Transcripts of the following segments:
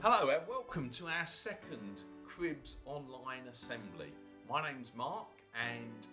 Hello and welcome to our second Cribs Online Assembly. My name's Mark, and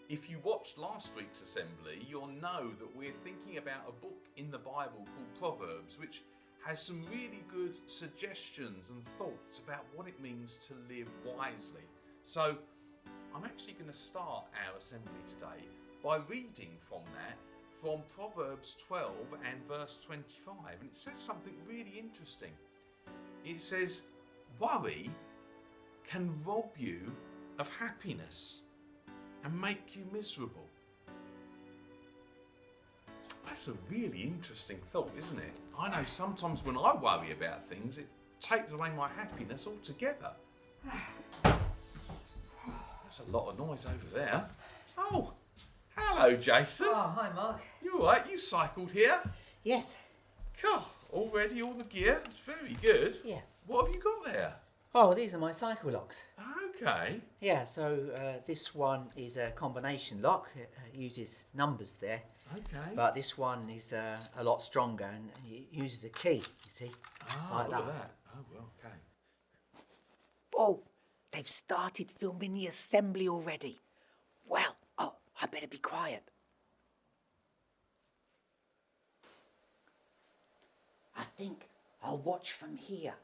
if you watched last week's assembly, you'll know that we're thinking about a book in the Bible called Proverbs, which has some really good suggestions and thoughts about what it means to live wisely. So I'm actually going to start our assembly today by reading from Proverbs 12 and verse 25, and it says something really interesting. It says, worry can rob you of happiness and make you miserable. That's a really interesting thought, isn't it? I know sometimes when I worry about things, it takes away my happiness altogether. That's a lot of noise over there. Oh, hello, Jason. Oh, hi, Mark. You all right? You cycled here? Yes. God, already all the gear? That's very good. Yeah. What have you got there? Oh, these are my cycle locks. Okay. Yeah, so this one is a combination lock. It uses numbers there. Okay. But this one is a lot stronger and it uses a key, you see. Like look at that. Oh, well, okay. Oh, they've started filming the assembly already. Well, I better be quiet. I think I'll watch from here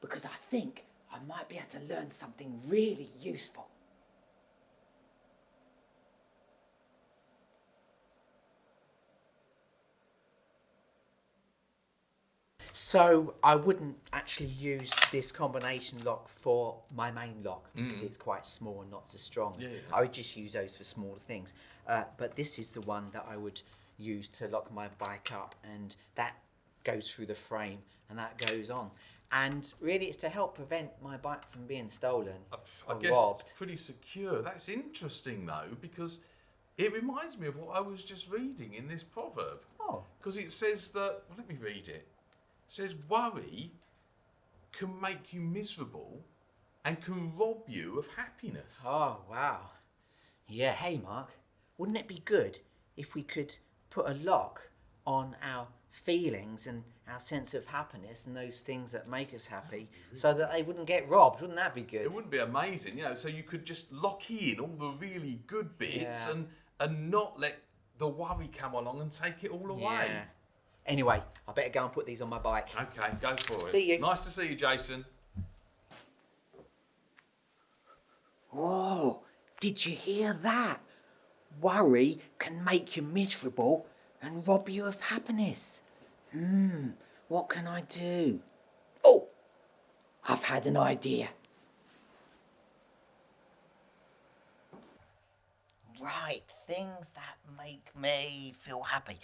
because I think I might be able to learn something really useful. So I wouldn't actually use this combination lock for my main lock because it's quite small and not so strong. Yeah. I would just use those for smaller things. But this is the one that I would use to lock my bike up, and that goes through the frame and that goes on. And really it's to help prevent my bike from being stolen I or guess robbed. it's pretty secure. That's interesting, though, because it reminds me of what I was just reading in this proverb. Oh. Because it says that, well, let me read it. It says, worry can make you miserable and can rob you of happiness. Oh, wow. Yeah, hey, Mark, wouldn't it be good if we could put a lock on our feelings and our sense of happiness and those things that make us happy so that they wouldn't get robbed? Wouldn't that be good? It wouldn't be amazing, so you could just lock in all the really good bits Yeah. and not let the worry come along and take it all away. Yeah. Anyway, I better go and put these on my bike. Okay, go for it. See you. Nice to see you, Jason. Whoa, did you hear that? Worry can make you miserable and rob you of happiness. What can I do? Oh, I've had an idea. Right, things that make me feel happy.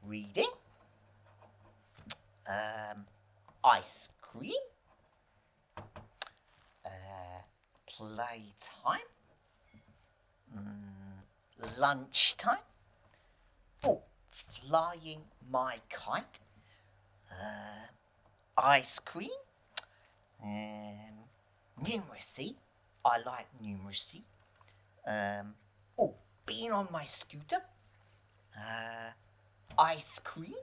Reading. Ice cream. Playtime. Lunchtime. Oh, flying my kite. Ice cream. Numeracy. I like numeracy. Being on my scooter. Ice cream.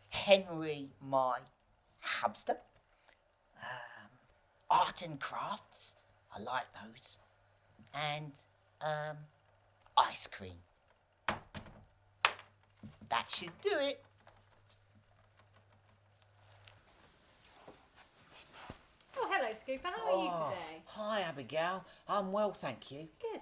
Henry, my hamster. Art and crafts. I like those. And ice cream. That should do it. Oh, hello, Scooper. How are you today? Hi, Abigail. I'm well, thank you. Good.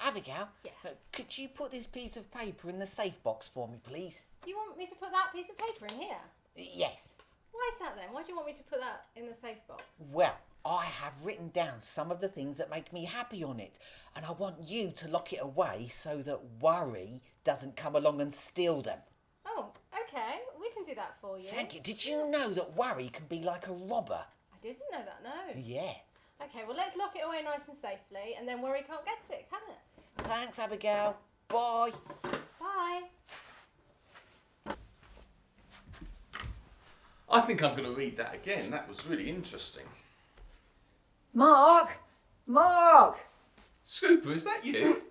Abigail, Yeah. Could you put this piece of paper in the safe box for me, please? You want me to put that piece of paper in here? Yes. Why is that then? Why do you want me to put that in the safe box? Well, I have written down some of the things that make me happy on it, and I want you to lock it away so that worry doesn't come along and steal them. Oh, okay. We can do that for you. Thank you. Did you know that worry can be like a robber? I didn't know that, no. Yeah. Okay, well, let's lock it away nice and safely, and then worry can't get it, can it? Thanks, Abigail. Bye. Bye. I think I'm going to read that again. That was really interesting. Mark! Mark! Scooper, is that you?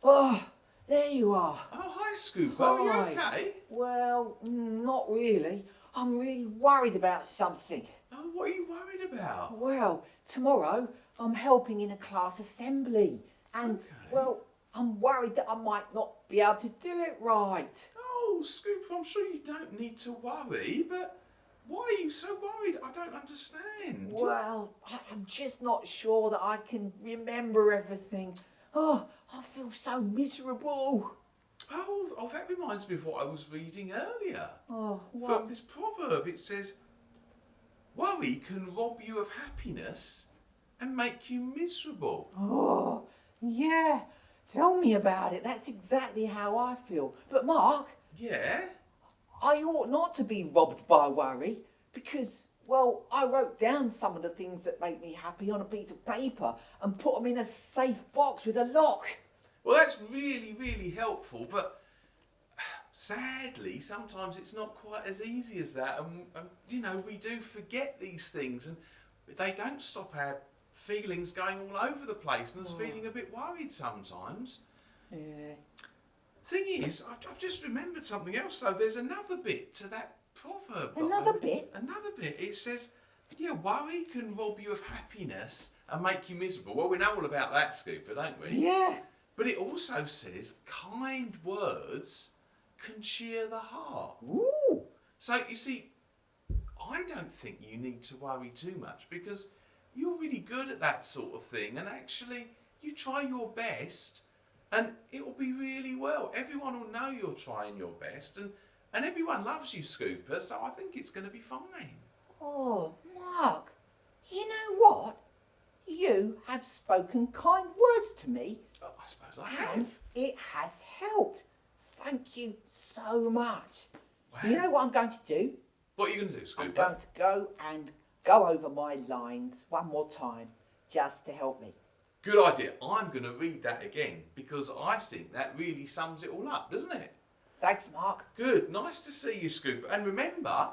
Oh, there you are. Oh, hi, Scooper. Are you Hi. okay? Well, not really. I'm really worried about something. Oh, what are you worried about? Well, tomorrow I'm helping in a class assembly. And, Okay. well, I'm worried that I might not be able to do it right. Oh, Scooper, I'm sure you don't need to worry, but why are you so worried? I don't understand. Well, I'm just not sure that I can remember everything. Oh, I feel so miserable. Oh, that reminds me of what I was reading earlier. Oh, From what? this proverb, it says, worry can rob you of happiness and make you miserable. Oh, yeah. Tell me about it. That's exactly how I feel. But Mark, Yeah? I ought not to be robbed by worry because, well, I wrote down some of the things that make me happy on a piece of paper and put them in a safe box with a lock. Well, that's really, really helpful, but sadly, sometimes it's not quite as easy as that. And you know, we do forget these things, and they don't stop our feelings going all over the place and us feeling a bit worried sometimes. Yeah. Thing is, I've just remembered something else, though. There's another bit to that proverb. Another bit? Another bit. It says, yeah, worry can rob you of happiness and make you miserable. Well, we know all about that, Scooper, don't we? Yeah. But it also says kind words can cheer the heart. Ooh. So, you see, I don't think you need to worry too much because you're really good at that sort of thing, and actually you try your best and it will be really well. Everyone will know you're trying your best, and everyone loves you, Scooper, so I think it's going to be fine. Oh, Mark, you know what? You have spoken kind words to me, Oh, I suppose I and have. it has helped. Thank you so much. Wow. You know what I'm going to do? What are you going to do, I'm Scooper? going to go and go over my lines one more time, just to help me. Good idea. I'm going to read that again because I think that really sums it all up, doesn't it? Thanks, Mark. Good. Nice to see you, Scooper. And remember,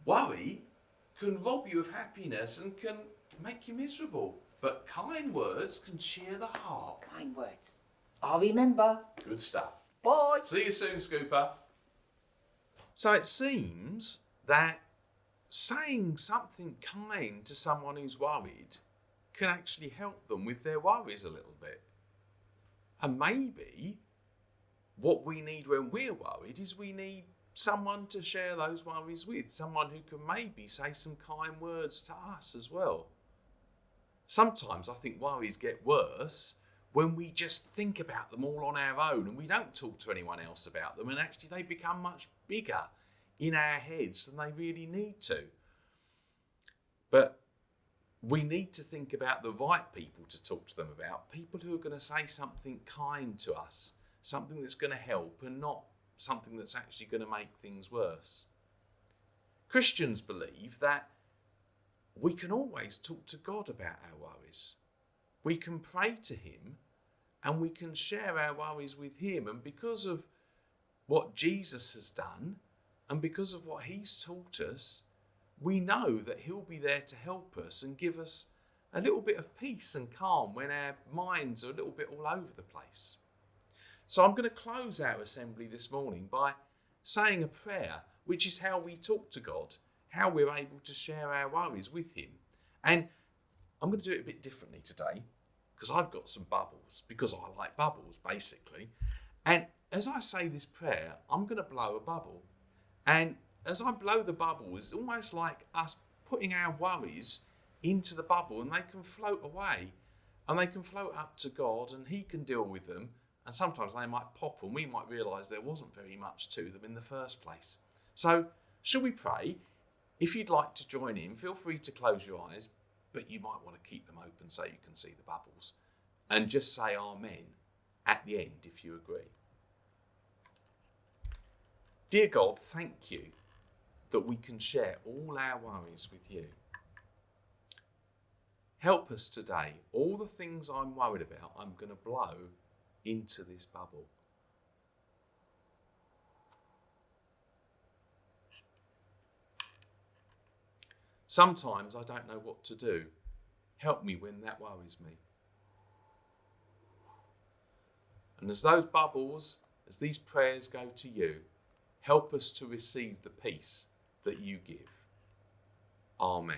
worry can rob you of happiness and can make you miserable. But kind words can cheer the heart. Kind words. I'll remember. Good stuff. Bye. See you soon, Scooper. So it seems that saying something kind to someone who's worried can actually help them with their worries a little bit. And maybe what we need when we're worried is we need someone to share those worries with, someone who can maybe say some kind words to us as well. Sometimes I think worries get worse when we just think about them all on our own and we don't talk to anyone else about them, and actually they become much bigger in our heads than they really need to. But we need to think about the right people to talk to them about, people who are going to say something kind to us, something that's going to help and not something that's actually going to make things worse. Christians believe that we can always talk to God about our worries. We can pray to him and we can share our worries with him. And because of what Jesus has done and because of what he's taught us, we know that he'll be there to help us and give us a little bit of peace and calm when our minds are a little bit all over the place. So I'm going to close our assembly this morning by saying a prayer, which is how we talk to God, how we're able to share our worries with him. And I'm going to do it a bit differently today because I've got some bubbles, because I like bubbles, basically. And as I say this prayer, I'm going to blow a bubble. And as I blow the bubble, it's almost like us putting our worries into the bubble, and they can float away and they can float up to God and he can deal with them. And sometimes they might pop and we might realise there wasn't very much to them in the first place. So, shall we pray? If you'd like to join in, feel free to close your eyes, but you might want to keep them open so you can see the bubbles. And just say Amen at the end if you agree. Dear God, thank you that we can share all our worries with you. Help us today. All the things I'm worried about, I'm going to blow into this bubble. Sometimes I don't know what to do. Help me when that worries me. And as those bubbles, as these prayers go to you, help us to receive the peace that you give. Amen.